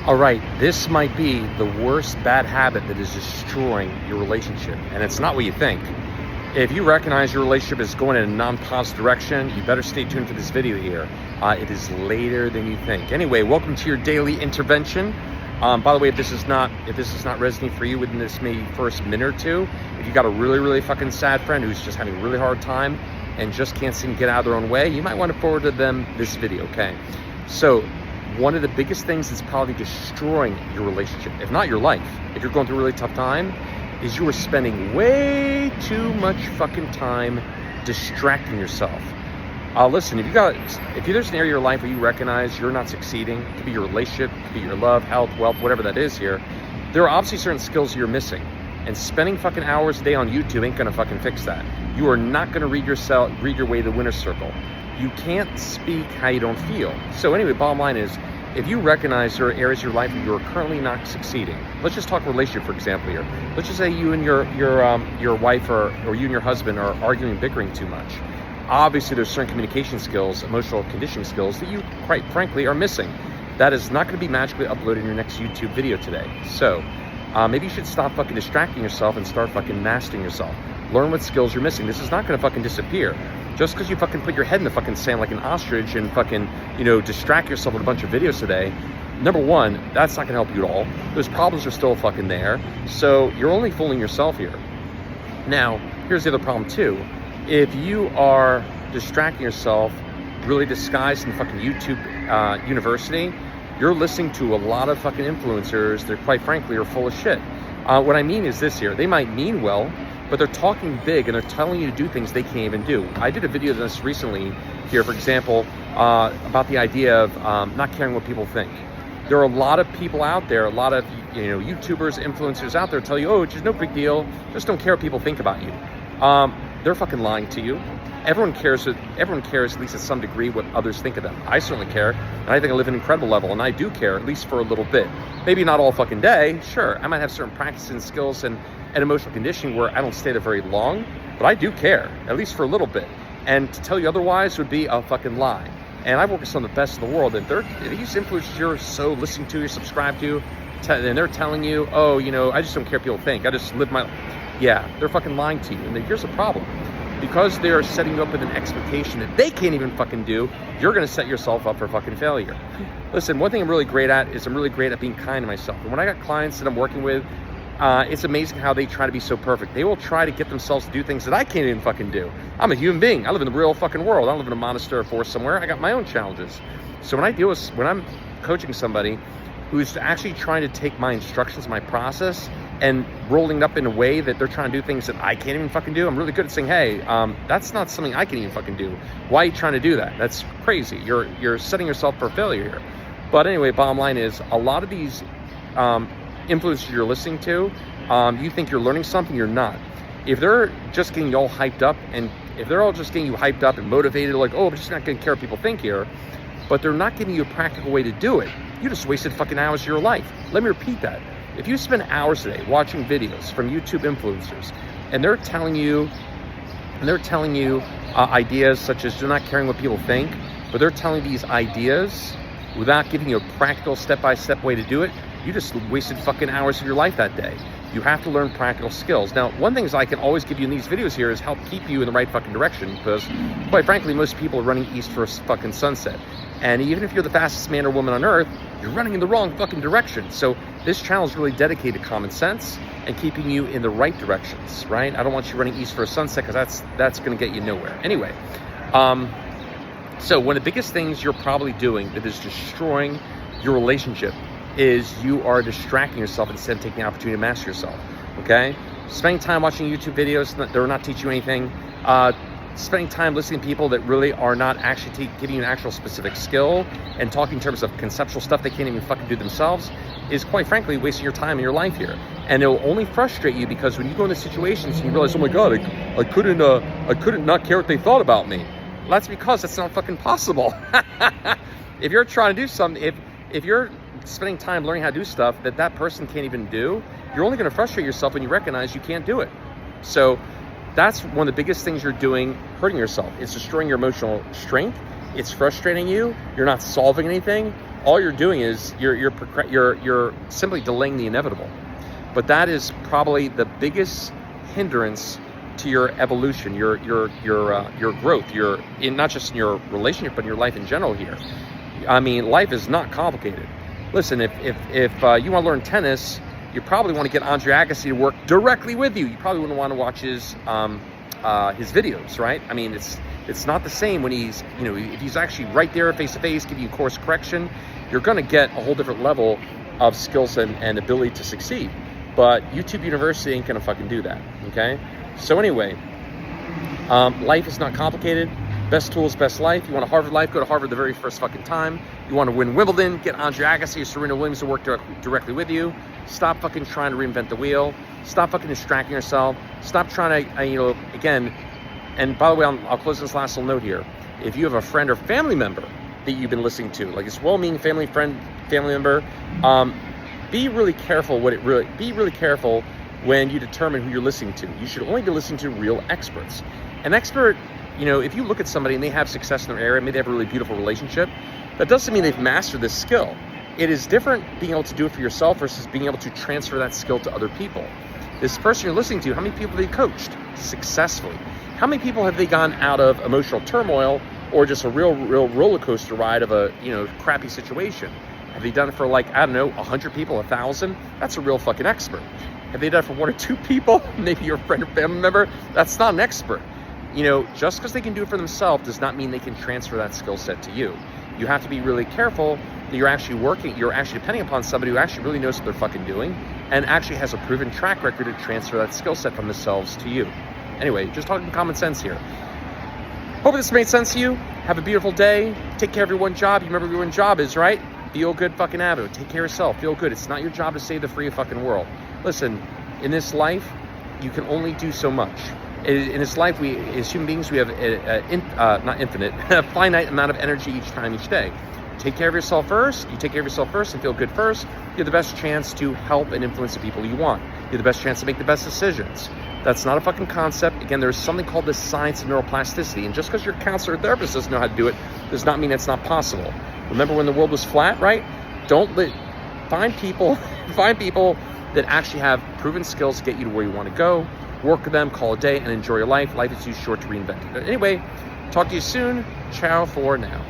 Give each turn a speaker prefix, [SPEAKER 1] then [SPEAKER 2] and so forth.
[SPEAKER 1] All right, this might be the worst bad habit that is destroying your relationship, and it's not what you think. If you recognize your relationship is going in a non-positive direction, you better stay tuned for this video here. It is later than you think. Anyway, welcome to your daily intervention. By the way, if this is not resonating for you within this maybe first minute or two, if you got a really fucking sad friend who's just having a really hard time and just can't seem to get out of their own way, you might want to forward to them this video, okay? So, one of the biggest things that's probably destroying your relationship, if not your life, if you're going through a really tough time, is you are spending way too much fucking time distracting yourself. Listen, if there's an area of your life where you recognize you're not succeeding, it could be your relationship, it could be your love, health, wealth, whatever that is here, there are obviously certain skills you're missing. And spending fucking hours a day on YouTube ain't gonna fucking fix that. You are not gonna read your way to the winner's circle. You can't speak how you don't feel. So anyway, bottom line is, if you recognize there are areas of your life where you're currently not succeeding, let's just talk relationship, for example here. Let's just say you and your wife or you and your husband are arguing and bickering too much. Obviously, there's certain communication skills, emotional conditioning skills that you, quite frankly, are missing. That is not going to be magically uploaded in your next YouTube video today. So maybe you should stop fucking distracting yourself and start fucking mastering yourself. Learn what skills you're missing. This is not going to fucking disappear. Just because you fucking put your head in the fucking sand like an ostrich and fucking, distract yourself with a bunch of videos today, number one, that's not going to help you at all. Those problems are still fucking there. So you're only fooling yourself here. Now, here's the other problem too. If you are distracting yourself, really disguised in fucking YouTube university, you're listening to a lot of fucking influencers that quite frankly are full of shit. What I mean is this here. They might mean well, but they're talking big and they're telling you to do things they can't even do. I did a video of this recently here, for example, about the idea of not caring what people think. There are a lot of people out there, a lot of YouTubers, influencers out there tell you, oh, it's just no big deal, just don't care what people think about you. They're fucking lying to you. Everyone cares at least at some degree what others think of them. I certainly care, and I think I live at an incredible level, and I do care, at least for a little bit. Maybe not all fucking day, sure. I might have certain practices and skills and emotional conditioning where I don't stay there very long, but I do care, at least for a little bit. And to tell you otherwise would be a fucking lie. And I work with some of the best in the world, and these influencers you're so listening to, you're subscribed to, and they're telling you, oh, I just don't care what people think. I just live my life. Yeah, they're fucking lying to you. And here's the problem. Because they are setting you up with an expectation that they can't even fucking do, you're gonna set yourself up for fucking failure. Listen, one thing I'm really great at is I'm really great at being kind to myself. And when I got clients that I'm working with, it's amazing how they try to be so perfect. They will try to get themselves to do things that I can't even fucking do. I'm a human being. I live in the real fucking world. I don't live in a monastery or forest somewhere. I got my own challenges. So when I'm coaching somebody who's actually trying to take my instructions, my process, and rolling up in a way that they're trying to do things that I can't even fucking do, I'm really good at saying, hey, that's not something I can even fucking do. Why are you trying to do that? That's crazy. You're setting yourself for failure here. But anyway, bottom line is, a lot of these influencers you're listening to, you think you're learning something, you're not. If they're just getting you all hyped up, and if they're all just getting you hyped up and motivated, like, oh, I'm just not gonna care what people think here, but they're not giving you a practical way to do it, you just wasted fucking hours of your life. Let me repeat that. If you spend hours a day watching videos from YouTube influencers, and they're telling you ideas such as you're not caring what people think, but they're telling these ideas without giving you a practical step-by-step way to do it, you just wasted fucking hours of your life that day. You have to learn practical skills. Now, one thing I can always give you in these videos here is help keep you in the right fucking direction, because quite frankly, most people are running east for a fucking sunset. And even if you're the fastest man or woman on earth, you're running in the wrong fucking direction. So this channel is really dedicated to common sense and keeping you in the right directions, right? I don't want you running east for a sunset, because that's going to get you nowhere. Anyway, so one of the biggest things you're probably doing that is destroying your relationship is you are distracting yourself instead of taking the opportunity to master yourself, okay? Spending time watching YouTube videos that are not teaching you anything, spending time listening to people that really are not actually giving you an actual specific skill and talking in terms of conceptual stuff they can't even fucking do themselves is, quite frankly, wasting your time and your life here. And it will only frustrate you, because when you go into situations and you realize, oh my God, I couldn't not care what they thought about me. Well, that's because that's not fucking possible. If you're trying to do something, if you're spending time learning how to do stuff that person can't even do, you're only going to frustrate yourself when you recognize you can't do it. So that's one of the biggest things you're doing, hurting yourself. It's destroying your emotional strength. It's frustrating you. You're not solving anything. all you're doing is you're simply delaying the inevitable. But that is probably the biggest hindrance to your evolution, your growth, not just in your relationship, but in your life in general here. I mean, life is not complicated. Listen, if you want to learn tennis, you probably want to get Andre Agassi to work directly with you. You probably wouldn't want to watch his videos, right? I mean, it's not the same when he's, if he's actually right there face to face, giving you course correction, you're going to get a whole different level of skills and ability to succeed. But YouTube University ain't going to fucking do that, okay? So anyway, life is not complicated. Best tools, best life. You want a Harvard life, go to Harvard the very first fucking time. You want to win Wimbledon, get Andre Agassi or Serena Williams to work directly with you. Stop fucking trying to reinvent the wheel. Stop fucking distracting yourself. Stop trying to, again, and by the way, I'll close this last little note here. If you have a friend or family member that you've been listening to, like this well-meaning family member, be really careful be really careful when you determine who you're listening to. You should only be listening to real experts. An expert, if you look at somebody and they have success in their area, maybe they have a really beautiful relationship, that doesn't mean they've mastered this skill. It is different being able to do it for yourself versus being able to transfer that skill to other people. This person you're listening to, how many people have they coached successfully? How many people have they gone out of emotional turmoil or just a real roller coaster ride of a crappy situation? Have they done it for 100 people, 1,000? That's a real fucking expert. Have they done it for 1 or 2 people? Maybe your friend or family member? That's not an expert. Just because they can do it for themselves does not mean they can transfer that skill set to you. You have to be really careful that you're actually depending upon somebody who actually really knows what they're fucking doing and actually has a proven track record to transfer that skill set from themselves to you. Anyway, just talking common sense here. Hope this made sense to you. Have a beautiful day. Take care of your one job. You remember your one job is, right? Feel good fucking attitude. Take care of yourself. Feel good. It's not your job to save the free fucking world. Listen, in this life, you can only do so much. In this life, we, as human beings, we have not infinite, a finite amount of energy each day. Take care of yourself first. You take care of yourself first and feel good first. You have the best chance to help and influence the people you want. You have the best chance to make the best decisions. That's not a fucking concept. Again, there's something called the science of neuroplasticity. And just because your counselor or therapist doesn't know how to do it, does not mean it's not possible. Remember when the world was flat, right? Find people that actually have proven skills to get you to where you want to go. Work with them, call it a day, and enjoy your life. Life is too short to reinvent it. Anyway, talk to you soon. Ciao for now.